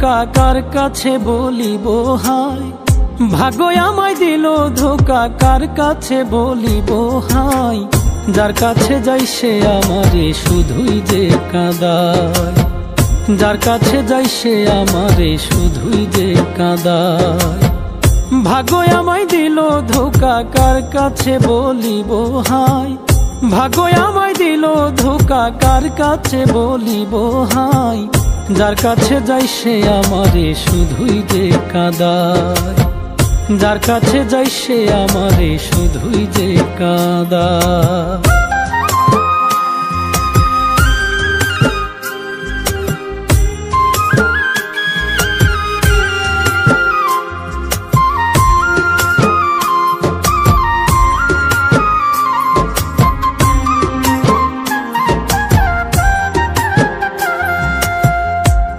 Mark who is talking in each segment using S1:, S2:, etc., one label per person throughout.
S1: ধোকা কার কাছে বলিব হায়, ভাগ্য আমায় দিল ধোকা কার কাছে বলিব হায়। যার কাছে যাই সে আমারে শুধুই যে কাঁদায়, যার কাছে যাই সে আমারে শুধুই যে কাঁদায়। ভাগ্য আমায় দিল ধোকা কার কাছে বলিব হায়, ভাগ্য আমায় দিল ধোকা কার কাছে বলিব হায়। যার কাছে যাই সে আমারে শুধুই যে কাঁদায়, যার কাছে যাই সে আমারে শুধুই যে কাঁদায়।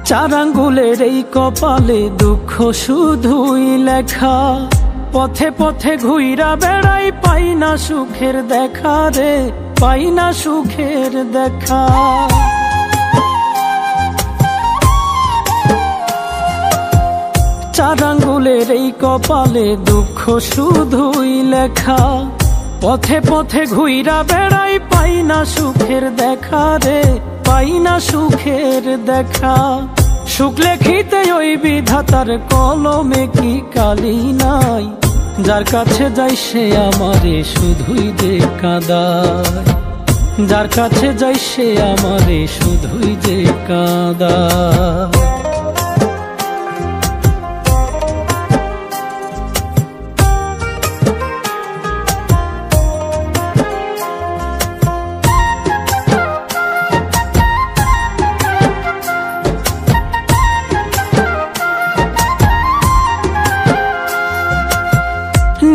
S1: চার আঙ্গুলের এই কপালে দুঃখ শুধুই লেখা, পথে পথে ঘুইরা বেড়াই পাই না সুখের দেখা রে, পাই না সুখের দেখা। চার আঙ্গুলের এই কপালে দুঃখ শুধুই লেখা, পথে পথে ঘুইরা বেড়াই পাই না সুখের দেখা রে, পাই না সুখের দেখা। সুখ লেখিতে ওই বিধাতার কলমে কি কালি নাই, যার কাছে যাই সে আমারে শুধুই যে কাঁদায়, যার কাছে যাই সে আমারে শুধুই যে কাঁদায়।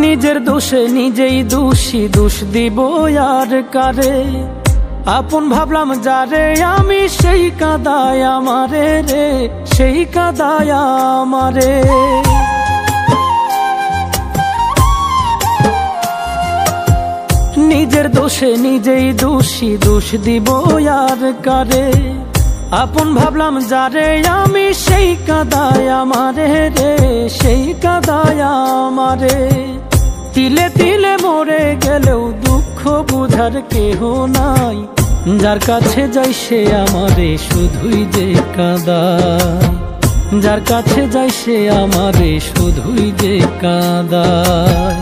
S1: নিজের দোষে নিজেই দোষী, দোষ দিব আর কারে। আপন ভাবলাম যারে আমি সেই কাঁদায় আমারে রে, সেই কাঁদায় আমারে। নিজের দোষে নিজেই দোষী, দোষ দিব আর কারে। আপন ভাবলাম যারে আমি সেই কাঁদায় আমারে রে, সেই কাঁদায় আমারে। তিলে তিলে মরে গেলেও দুঃখ বুঝার কেহ নাই, যার কাছে যাই সে আমারে শুধুই যে কাঁদায়, যার কাছে যাই সে আমারে শুধুই যে কাঁদায়।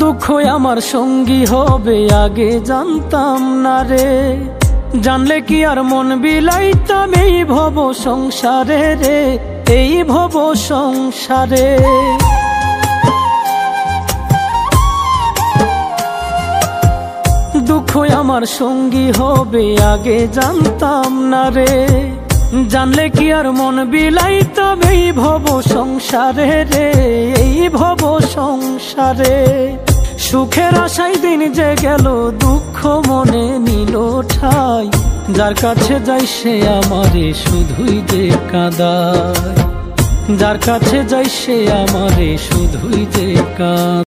S1: দুঃখ আমার সঙ্গী হবে আগে জানতাম না রে, জানলে কি আর মন বিলাইতাম এই ভব সংসারে রে, এই ভব সংসারে। দুঃখ আমার সঙ্গী হবে আগে জানতাম না রে, জানলে কি আর মন বিলাইতাম এই ভব সংসারে রে, এই ভব সংসারে। সুখের আশায় দিন যে গেল দুঃখ মনে নিল ঠাই, যার কাছে যাই সে আমারে শুধুই যে কাঁদায়, যার কাছে যাই সে আমারে শুধুই যে কাঁদায়।